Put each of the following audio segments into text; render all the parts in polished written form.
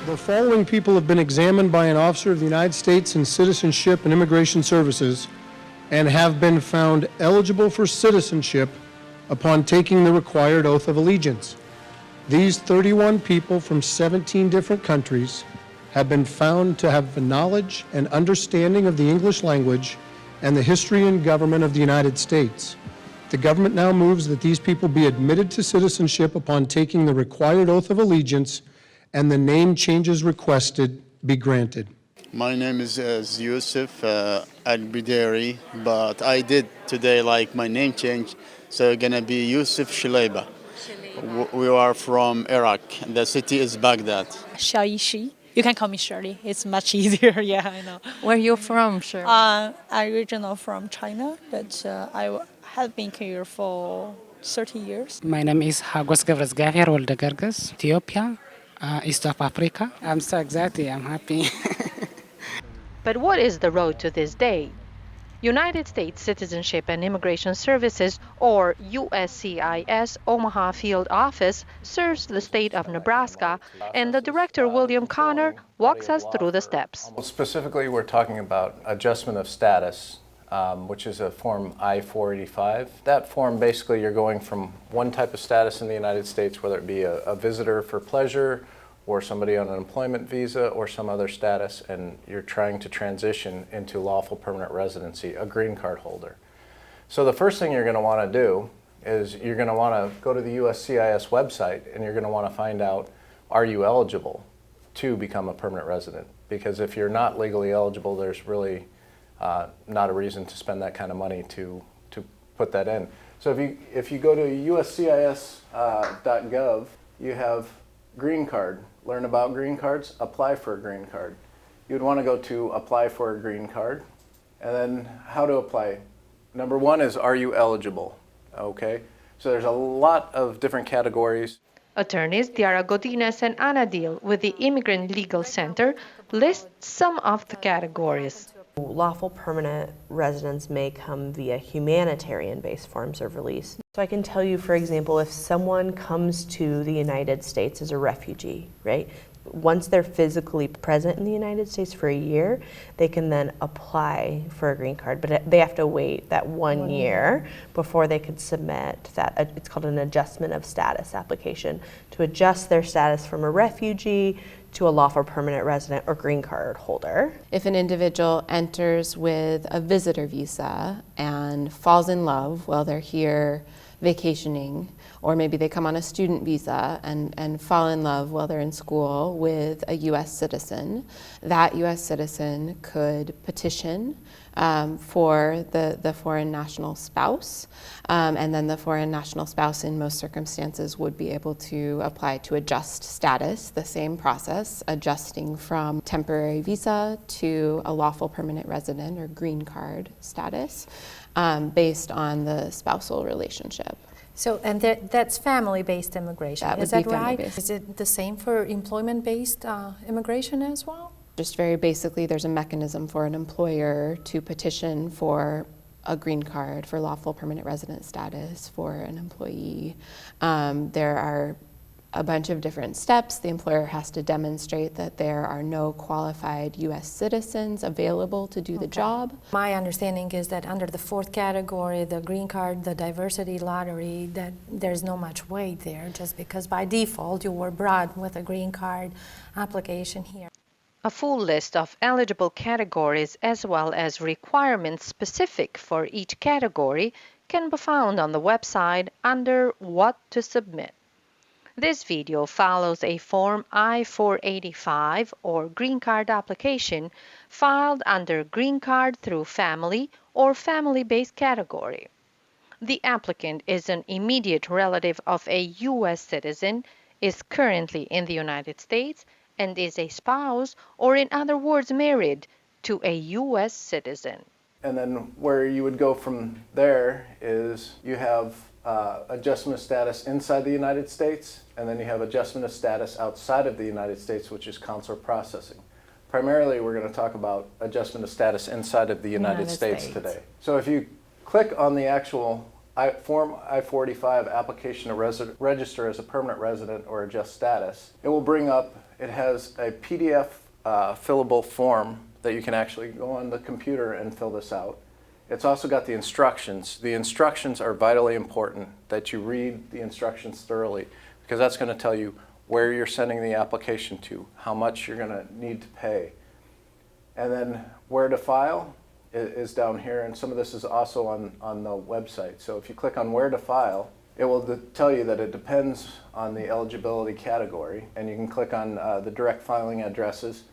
The following people have been examined by an officer of the United States in Citizenship and Immigration Services and have been found eligible for citizenship upon taking the required oath of allegiance. These 31 people from 17 different countries have been found to have the knowledge and understanding of the English language and the history and government of the United States. The government now moves that these people be admitted to citizenship upon taking the required oath of allegiance and the name changes requested be granted. My name is Yusuf Al-Bideri, but I did today like my name change, so it's gonna be Yusuf Shileba. We are from Iraq. The city is Baghdad. Shaishi. You can call me Shirley. It's much easier. Yeah, I know. Where are you from, Shirley? I'm original from China, but I have been here for 30 years. My name is Hagos Gavras Woldegargas, Ethiopia, East of Africa. I'm so excited. I'm happy. But what is the road to this day? United States Citizenship and Immigration Services, or USCIS Omaha Field Office, serves the state of Nebraska, and the director, William Connor, walks us through the steps. Specifically, we're talking about adjustment of status, which is a form I485. That form, basically, you're going from one type of status in the United States, whether it be a visitor for pleasure, or somebody on an employment visa or some other status, and you're trying to transition into lawful permanent residency, a green card holder. So the first thing you're going to want to do is you're going to want to go to the USCIS website and you're going to want to find out, are you eligible to become a permanent resident? Because if you're not legally eligible, there's really not a reason to spend that kind of money to put that in. So if you go to uscis.gov, you have green card. Learn about green cards, apply for a green card. You would want to go to apply for a green card, and then how to apply. Number one is, are you eligible? Okay, so there's a lot of different categories. Attorneys Dearra, Godinez, and Anadil with the Immigrant Legal Center list some of the categories. Lawful permanent residents may come via humanitarian-based forms of release. So I can tell you, for example, if someone comes to the United States as a refugee, right? Once they're physically present in the United States for a year, they can then apply for a green card, but they have to wait that 1 year before they could submit that. It's called an adjustment of status application to adjust their status from a refugee to a lawful permanent resident or green card holder. If an individual enters with a visitor visa and falls in love while they're here vacationing, or maybe they come on a student visa and fall in love while they're in school with a U.S. citizen, that U.S. citizen could petition for the foreign national spouse, and then the foreign national spouse in most circumstances would be able to apply to adjust status, the same process, adjusting from temporary visa to a lawful permanent resident or green card status, based on the spousal relationship. So, and that's family-based immigration, That is would that be right? family-based. Is it the same for employment-based immigration as well? Just very basically, there's a mechanism for an employer to petition for a green card, for lawful permanent resident status for an employee. There are a bunch of different steps. The employer has to demonstrate that there are no qualified U.S. citizens available to do the job. My understanding is that under the fourth category, the green card, the diversity lottery, that there's no much weight there, just because by default you were brought with a green card application here. A full list of eligible categories as well as requirements specific for each category can be found on the website under What to Submit. This video follows a Form I-485 or Green Card application filed under Green Card through Family or Family-based category. The applicant is an immediate relative of a U.S. citizen, is currently in the United States, and is a spouse, or in other words, married to a U.S. citizen. And then where you would go from there is you have adjustment of status inside the United States, and then you have adjustment of status outside of the United States, which is consular processing. Primarily, we're going to talk about adjustment of status inside of the United States today. So if you click on the actual Form I-485 Application to register as a permanent resident or adjust status. It will bring up, it has a PDF fillable form that you can actually go on the computer and fill this out. It's also got the instructions. The instructions are vitally important that you read the instructions thoroughly, because that's going to tell you where you're sending the application to, how much you're going to need to pay. And then where to file is down here, and some of this is also on the website. So if you click on where to file, it will tell you that it depends on the eligibility category, and you can click on the direct filing addresses.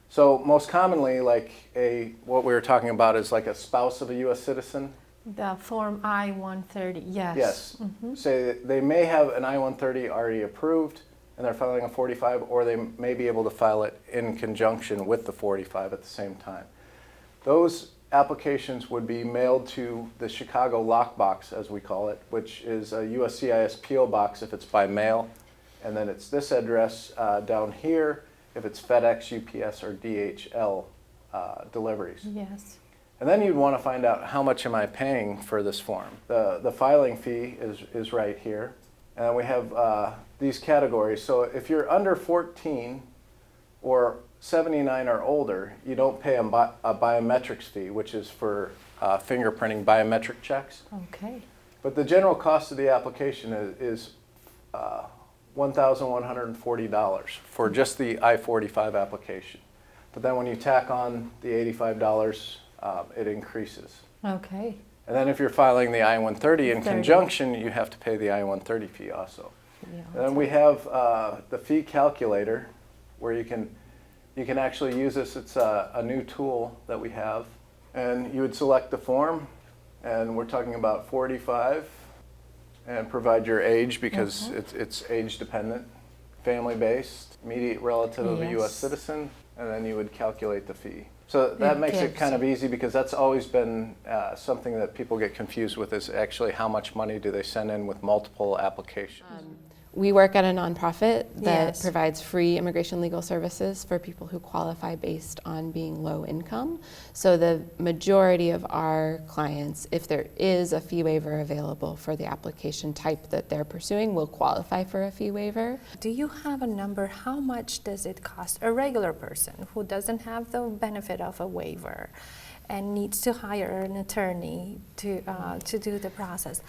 So most commonly, like what we were talking about is like a spouse of a U.S. citizen. The Form I-130, yes. Yes. Say they may have an I-130 already approved, and they're filing a 45, or they may be able to file it in conjunction with the 45 at the same time. Those applications would be mailed to the Chicago Lockbox, as we call it, which is a USCIS PO box if it's by mail, and then it's this address down here if it's FedEx, UPS, or DHL deliveries. Yes. And then you'd want to find out, how much am I paying for this form? The filing fee is right here. And then we have these categories. So if you're under 14 or 79 or older, you don't pay a biometrics fee, which is for fingerprinting biometric checks. Okay. But the general cost of the application is $1,140 for just the I-485 application. But then when you tack on the $85, it increases. Okay. And then if you're filing the I-130 in conjunction, you have to pay the I-130 fee also. Yeah, And then we have the fee calculator, where you can actually use this. It's a new tool that we have. And you would select the form, and we're talking about 45, and provide your age, because it's age dependent, family based, immediate relative of a U.S. citizen, and then you would calculate the fee. So that makes it kind of easy, because that's always been something that people get confused with, is actually how much money do they send in with multiple applications. We work at a nonprofit that Yes. provides free immigration legal services for people who qualify based on being low income. So the majority of our clients, if there is a fee waiver available for the application type that they're pursuing, will qualify for a fee waiver. Do you have a number? How much does it cost a regular person who doesn't have the benefit of a waiver and needs to hire an attorney to do the process?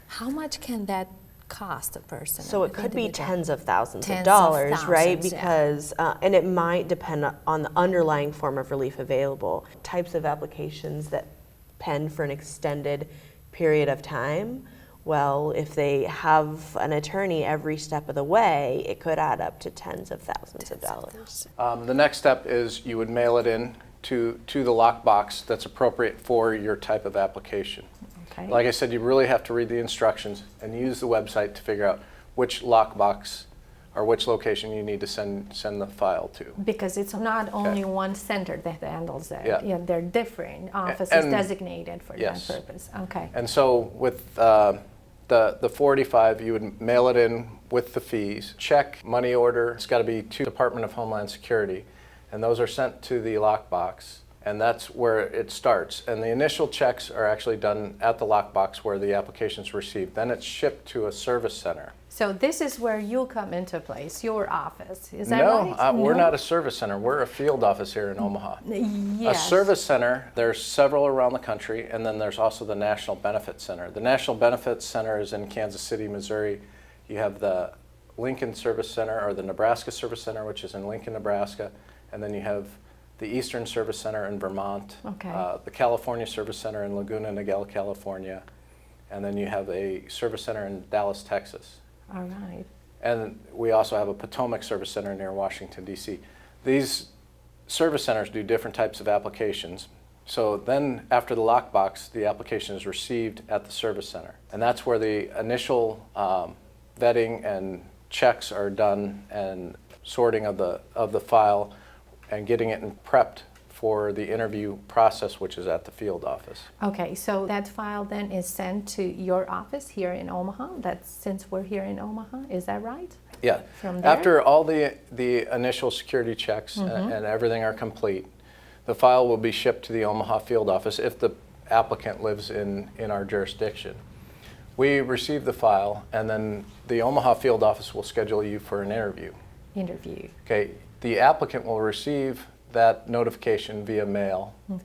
How much can that cost a person? So it could be individual? tens of thousands Tens of of dollars, right? thousands, yeah. Because, and it might depend on the underlying form of relief available. Types of applications that pen for an extended period of time, well, if they have an attorney every step of the way, it could add up to tens of thousands of dollars. The next step is you would mail it in to the lockbox that's appropriate for your type of application. Okay. Like I said, you really have to read the instructions and use the website to figure out which lockbox or which location you need to send the file to. Because it's not only one center that handles it. Yeah. They're different offices And- designated for yes. that purpose. Okay. And so with the 45, you would mail it in with the fees, check, money order. It's got to be to Department of Homeland Security, and those are sent to the lockbox. And that's where it starts. And the initial checks are actually done at the lockbox where the application's received. Then it's shipped to a service center. So this is where you come into place, your office. Is that right? No, we're not a service center. We're a field office here in Omaha. Yes. A service center, there's several around the country, and then there's also the National Benefits Center. The National Benefits Center is in Kansas City, Missouri. You have the Lincoln Service Center, or the Nebraska Service Center, which is in Lincoln, Nebraska, and then you have the Eastern Service Center in Vermont, Okay. The California Service Center in Laguna Niguel, California, and then you have a service center in Dallas, Texas. All right. And we also have a Potomac Service Center near Washington, D.C. These service centers do different types of applications. So then after the lockbox, the application is received at the service center. And that's where the initial vetting and checks are done, and sorting of the file, and getting it prepped for the interview process, which is at the field office. Okay, so that file then is sent to your office here in Omaha. That's since we're here in Omaha, is that right? Yeah. From there? After all the initial security checks and everything are complete, the file will be shipped to the Omaha field office if the applicant lives in our jurisdiction. We receive the file, and then the Omaha field office will schedule you for an interview. Interview. Okay, the applicant will receive that notification via mail Yes.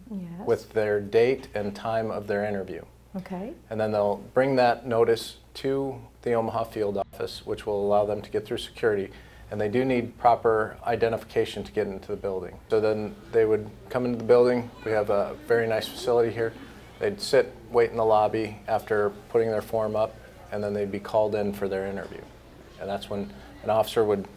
with their date and time of their interview. Okay. And then they'll bring that notice to the Omaha field office, which will allow them to get through security. And they do need proper identification to get into the building. So then they would come into the building. We have a very nice facility here. They'd sit, wait in the lobby after putting their form up, and then they'd be called in for their interview. And that's when an officer would,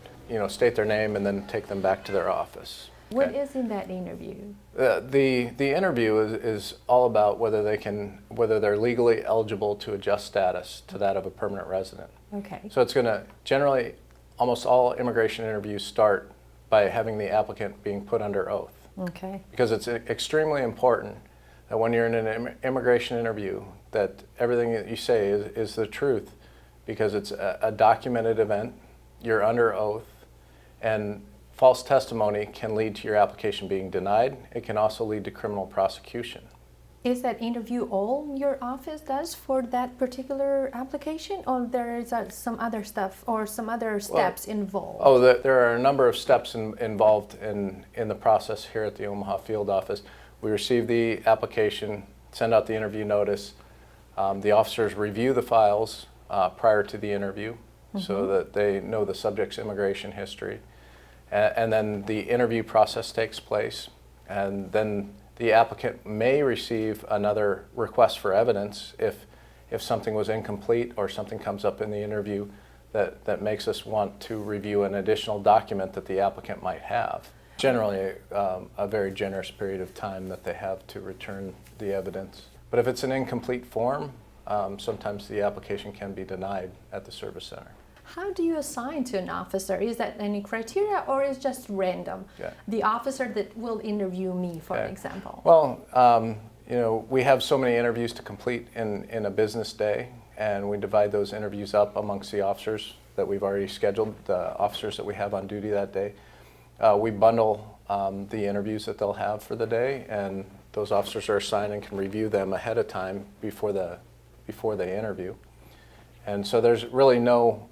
state their name and then take them back to their office. What Okay? is in that interview? The interview is all about whether they're legally eligible to adjust status to that of a permanent resident. Okay. So it's going to generally, almost all immigration interviews start by having the applicant being put under oath. Okay. Because it's extremely important that when you're in an immigration interview, that everything that you say is the truth, because it's a documented event, you're under oath, and false testimony can lead to your application being denied. It can also lead to criminal prosecution. Is that interview all your office does for that particular application, or there is some other stuff or some other steps involved? Oh, there are a number of steps involved in the process here at the Omaha field office. We receive the application, send out the interview notice. The officers review the files prior to the interview so that they know the subject's immigration history. And then the interview process takes place, and then the applicant may receive another request for evidence if something was incomplete or something comes up in the interview that makes us want to review an additional document that the applicant might have. Generally, a very generous period of time that they have to return the evidence. But if it's an incomplete form, sometimes the application can be denied at the service center. How do you assign to an officer? Is that any criteria, or is just random? Yeah. The officer that will interview me, for Okay. example. Well, we have so many interviews to complete in a business day, and we divide those interviews up amongst the officers that we've already scheduled, the officers that we have on duty that day. We bundle the interviews that they'll have for the day, and those officers are assigned and can review them ahead of time before they interview. And so there's really no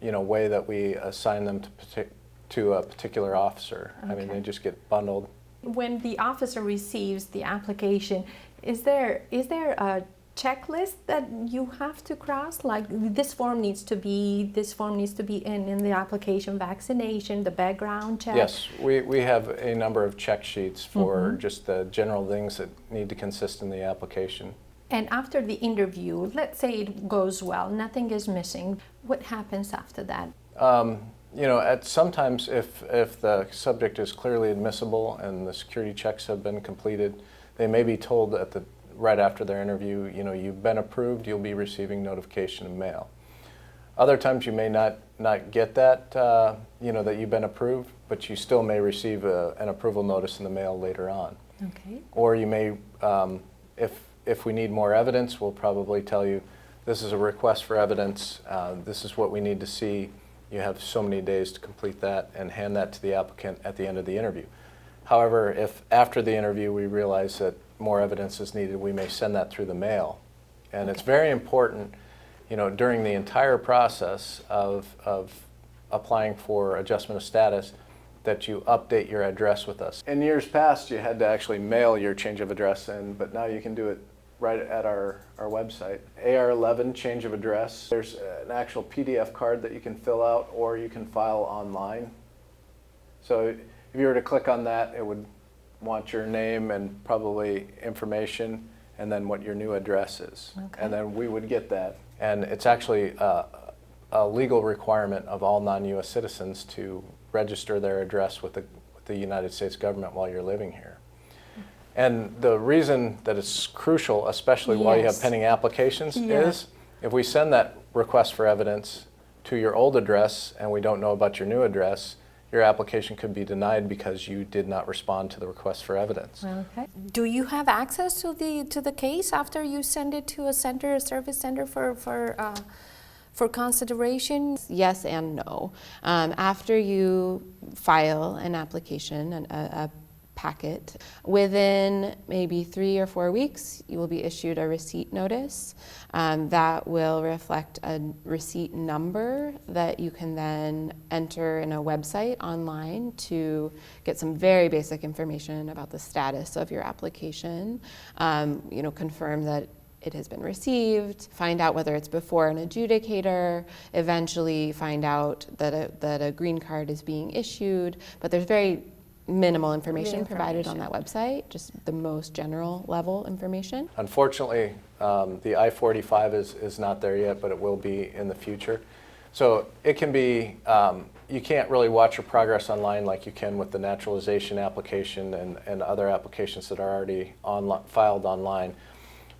way that we assign them to a particular officer. I mean, they just get bundled. When the officer receives the application, is there a checklist that you have to cross? Like this form needs to be in the application, vaccination, the background check? Yes, we have a number of check sheets for just the general things that need to consist in the application. And after the interview, let's say it goes well, nothing is missing. What happens after that? Sometimes if the subject is clearly admissible and the security checks have been completed, they may be told right after their interview, you've been approved, you'll be receiving notification in mail. Other times you may not get that, that you've been approved, but you still may receive an approval notice in the mail later on. Okay. Or you may, if we need more evidence, we'll probably tell you, this is a request for evidence, this is what we need to see. You have so many days to complete that and hand that to the applicant at the end of the interview. However, if after the interview we realize that more evidence is needed, we may send that through the mail. And it's very important, during the entire process of applying for adjustment of status, that you update your address with us. In years past, you had to actually mail your change of address in, but now you can do it right at our website. AR11 change of address. There's an actual PDF card that you can fill out, or you can file online. So if you were to click on that, it would want your name and probably information, and then what your new address is. Okay. And then we would get that. And it's actually a legal requirement of all non-U.S. citizens to register their address with the United States government while you're living here. And the reason that it's crucial, especially while you have pending applications, is if we send that request for evidence to your old address and we don't know about your new address, your application could be denied because you did not respond to the request for evidence. Okay. Do you have access to the case after you send it to a service center for consideration? Yes and no. After you file an application, a packet. Within maybe 3 or 4 weeks, you will be issued a receipt notice that will reflect a receipt number that you can then enter in a website online to get some very basic information about the status of your application. Confirm that it has been received, find out whether it's before an adjudicator, eventually find out that a green card is being issued, but there's very minimal information provided on that website, just the most general level information. Unfortunately, the I485 is not there yet, but it will be in the future. So it can be, you can't really watch your progress online like you can with the naturalization application and other applications that are already filed online.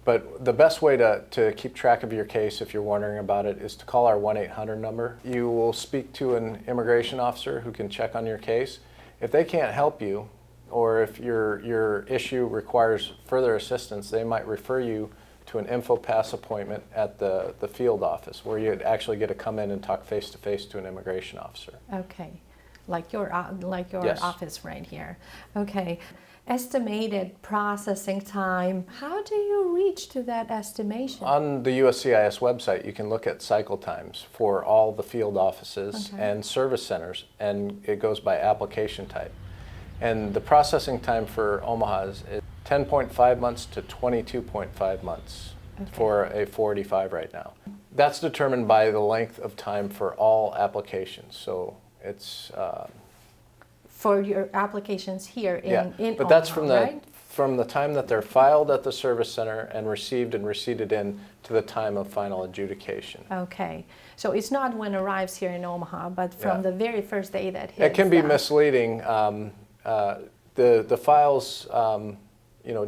But the best way to keep track of your case, if you're wondering about it, is to call our 1-800 number. You will speak to an immigration officer who can check on your case. If they can't help you, or if your issue requires further assistance, they might refer you to an InfoPass appointment at the field office, where you'd actually get to come in and talk face-to-face to an immigration officer. Okay, like your Yes. office right here. Okay. Estimated processing time. How do you reach to that estimation? On the USCIS website, you can look at cycle times for all the field offices and service centers, and it goes by application type. And the processing time for Omaha is 10.5 months to 22.5 months for a 485 right now. That's determined by the length of time for all applications. So it's for your applications here in but that's Omaha, from the time that they're filed at the service center and receipted in to the time of final adjudication. Okay, so it's not when it arrives here in Omaha, but from the very first day that hits. It can be misleading. The files,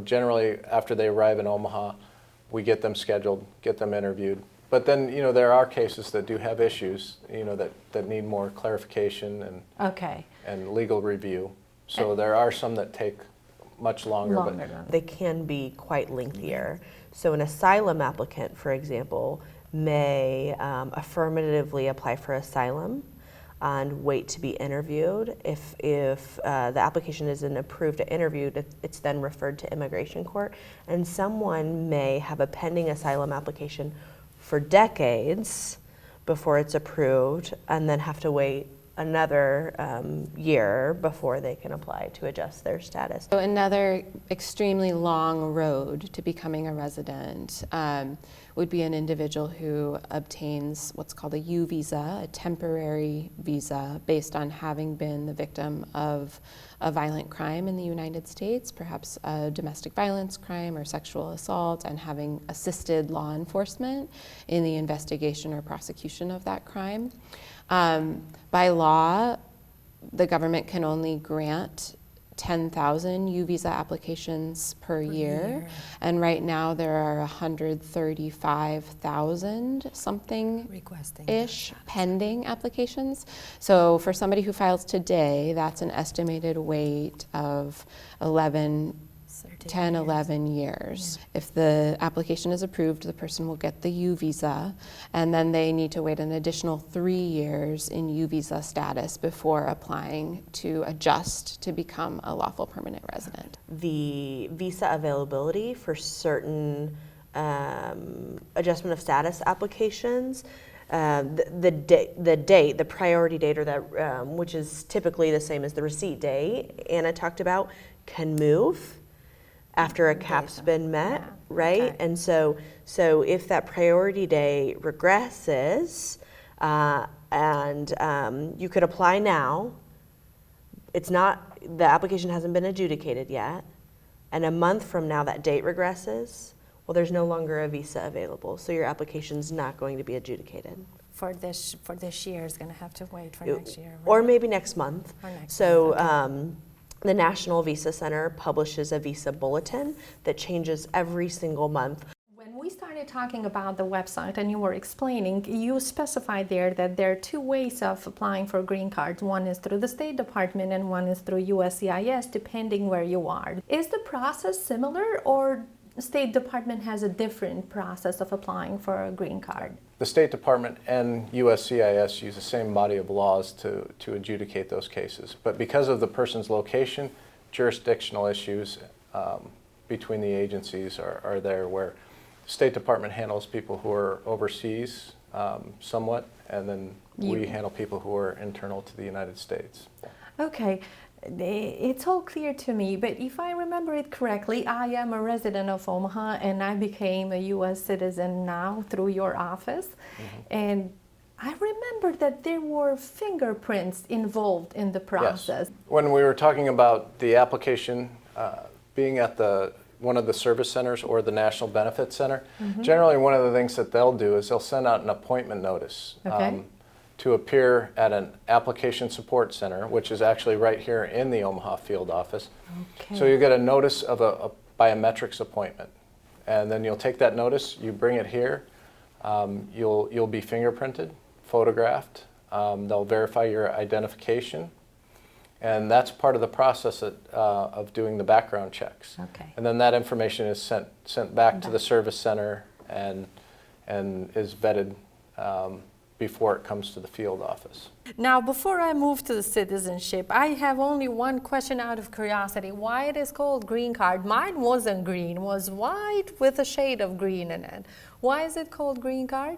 generally after they arrive in Omaha, we get them scheduled, get them interviewed. But then, there are cases that do have issues, that need more clarification and legal review. So there are some that take much longer. But they can be quite lengthier. So an asylum applicant, for example, may affirmatively apply for asylum and wait to be interviewed. If the application isn't approved or interviewed, it's then referred to immigration court. And someone may have a pending asylum application for decades before it's approved, and then have to wait another year before they can apply to adjust their status. So another extremely long road to becoming a resident would be an individual who obtains what's called a U visa, a temporary visa, based on having been the victim of a violent crime in the United States, perhaps a domestic violence crime or sexual assault, and having assisted law enforcement in the investigation or prosecution of that crime. By law, the government can only grant 10,000 U visa applications per year, and right now there are 135,000 something-ish pending applications. So for somebody who files today, that's an estimated wait of 10-11 years. If the application is approved, the person will get the U visa, and then they need to wait an additional 3 years in U visa status before applying to adjust to become a lawful permanent resident. The visa availability for certain adjustment of status applications, the priority date, or that which is typically the same as the receipt date Anna talked about, can move after a cap's been met, right? Okay. And so if that priority date regresses, and you could apply now, the application hasn't been adjudicated yet, and a month from now that date regresses, well, there's no longer a visa available, so your application's not going to be adjudicated. For this year, is going to have to wait for next year, right? Or maybe next month. Or next so. month, okay. The National Visa Center publishes a visa bulletin that changes every single month. When we started talking about the website and you were explaining, you specified there that there are two ways of applying for green cards. One is through the State Department and one is through USCIS, depending where you are. Is the process similar, or State Department has a different process of applying for a green card? The State Department and USCIS use the same body of laws to adjudicate those cases. But because of the person's location, jurisdictional issues between the agencies are there, where the State Department handles people who are overseas somewhat, and then we handle people who are internal to the United States. Okay, it's all clear to me, but if I remember it correctly, I am a resident of Omaha and I became a U.S. citizen now through your office. And I remember that there were fingerprints involved in the process. Yes. When we were talking about the application being at one of the service centers or the National Benefit Center, generally one of the things that they'll do is they'll send out an appointment notice to appear at an application support center, which is actually right here in the Omaha field office. So you get a notice of a biometrics appointment, and then you'll take that notice, you bring it here, you'll be fingerprinted, photographed, they'll verify your identification, and that's part of the process of doing the background checks. And then that information is sent back to the service center and is vetted before it comes to the field office. Now, before I move to the citizenship, I have only one question out of curiosity. Why it is called green card? Mine wasn't green, was white with a shade of green in it. Why is it called green card?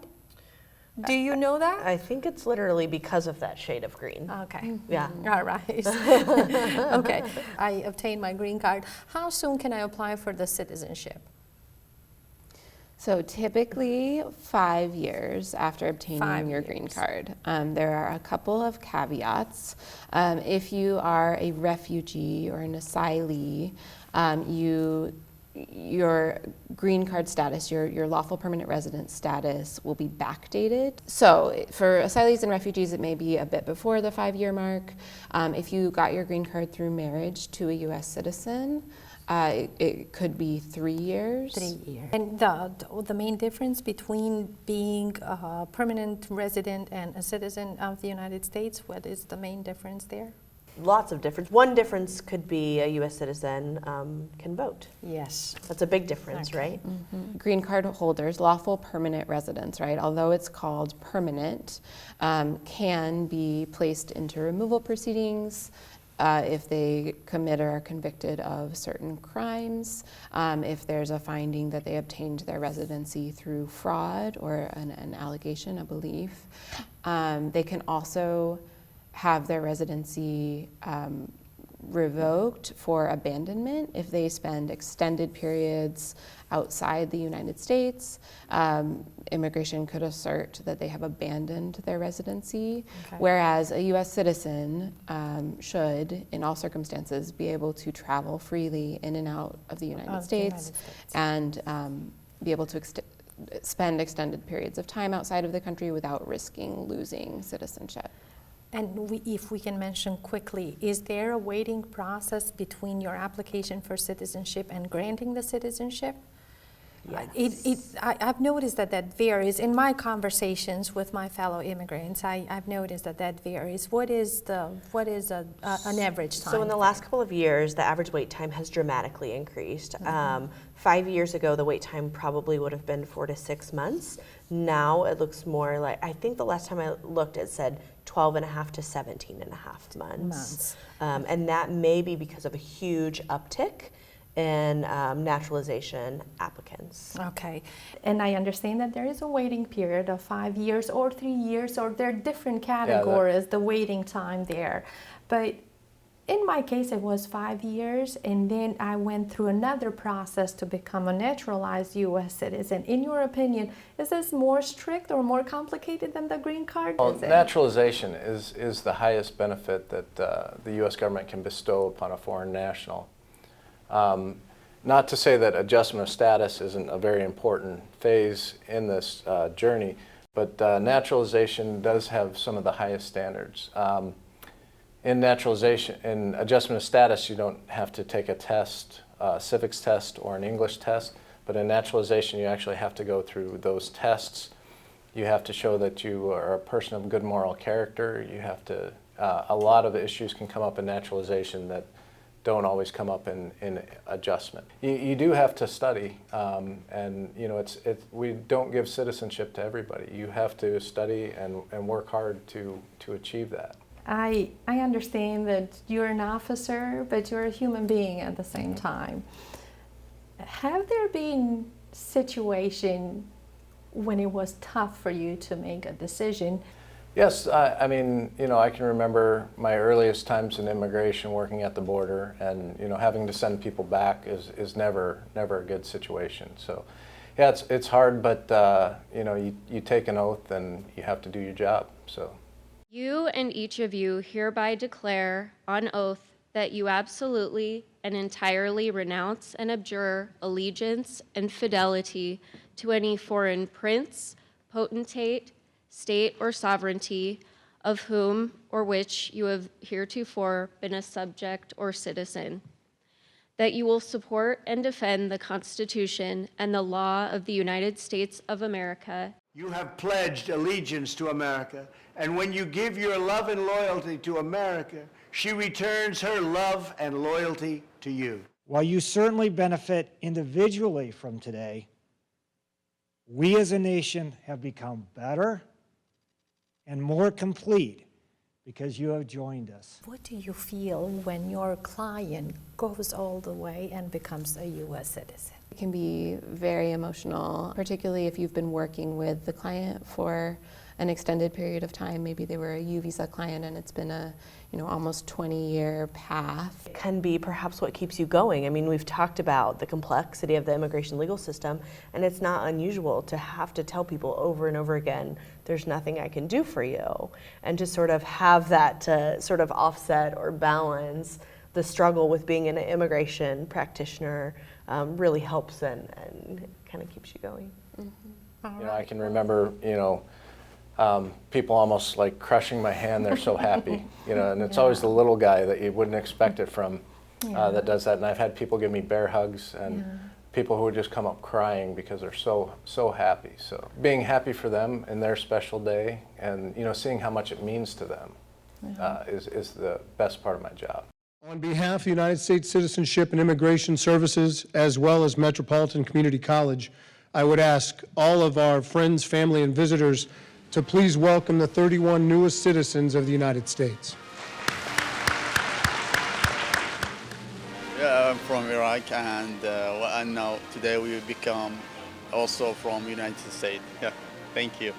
Do you know that? I think it's literally because of that shade of green. Okay. Yeah. All right. Okay. I obtained my green card. How soon can I apply for the citizenship? So typically 5 years after obtaining your green card. There are a couple of caveats. If you are a refugee or an asylee, your green card status, your lawful permanent resident status will be backdated. So for asylees and refugees, it may be a bit before the 5-year mark. If you got your green card through marriage to a U.S. citizen, it could be 3 years. 3 years. And the main difference between being a permanent resident and a citizen of the United States, what is the main difference there? Lots of difference. One difference could be a U.S. citizen can vote. Yes. That's a big difference, right? Green card holders, lawful permanent residents, right, although it's called permanent, can be placed into removal proceedings if they commit or are convicted of certain crimes, if there's a finding that they obtained their residency through fraud or an allegation, a belief. They can also have their residency revoked for abandonment if they spend extended periods outside the United States. Immigration could assert that they have abandoned their residency, whereas a U.S. citizen should, in all circumstances, be able to travel freely in and out of the United States and be able to spend extended periods of time outside of the country without risking losing citizenship. And if we can mention quickly, is there a waiting process between your application for citizenship and granting the citizenship? Yes. I've noticed that varies. In my conversations with my fellow immigrants, I've noticed that varies. What is an average time? So in the last couple of years, the average wait time has dramatically increased. 5 years ago, the wait time probably would have been 4 to 6 months. Now it looks more like, I think the last time I looked, it said 12 and a half to 17 and a half months. And that may be because of a huge uptick in naturalization applicants. Okay, and I understand that there is a waiting period of 5 years or 3 years, or there are different categories, the waiting time there. But in my case, it was 5 years, and then I went through another process to become a naturalized U.S. citizen. In your opinion, is this more strict or more complicated than the green card? Well, naturalization is the highest benefit that the U.S. government can bestow upon a foreign national. Not to say that adjustment of status isn't a very important phase in this journey, but naturalization does have some of the highest standards. In naturalization, in adjustment of status, you don't have to take a test, a civics test or an English test, but in naturalization, you actually have to go through those tests. You have to show that you are a person of good moral character. You have to, a lot of issues can come up in naturalization that don't always come up in adjustment. You do have to study, and you know, we don't give citizenship to everybody. You have to study and work hard to achieve that. I understand that you're an officer, but you're a human being at the same time. Have there been situation when it was tough for you to make a decision? Yes, I mean, I can remember my earliest times in immigration working at the border, and, having to send people back is never a good situation. So, yeah, it's hard, but, you take an oath and you have to do your job, so. You and each of you hereby declare on oath that you absolutely and entirely renounce and abjure allegiance and fidelity to any foreign prince, potentate, state, or sovereignty of whom or which you have heretofore been a subject or citizen. That you will support and defend the Constitution and the law of the United States of America. You have pledged allegiance to America, and when you give your love and loyalty to America, she returns her love and loyalty to you. While you certainly benefit individually from today, we as a nation have become better and more complete because you have joined us. What do you feel when your client goes all the way and becomes a U.S. citizen? It can be very emotional, particularly if you've been working with the client for an extended period of time. Maybe they were a U visa client and it's been a almost 20-year path. It can be perhaps what keeps you going. I mean, we've talked about the complexity of the immigration legal system, and it's not unusual to have to tell people over and over again, there's nothing I can do for you. And to sort of have that to sort of offset or balance the struggle with being an immigration practitioner really helps and kind of keeps you going. Mm-hmm. I can remember, people almost like crushing my hand. They're so happy, and it's always the little guy that you wouldn't expect it from that does that. And I've had people give me bear hugs and people who would just come up crying because they're so happy. So being happy for them in their special day and, seeing how much it means to them is the best part of my job. On behalf of the United States Citizenship and Immigration Services, as well as Metropolitan Community College, I would ask all of our friends, family, and visitors to please welcome the 31 newest citizens of the United States. Yeah, I'm from Iraq, and now today we become also from United States. Yeah, thank you.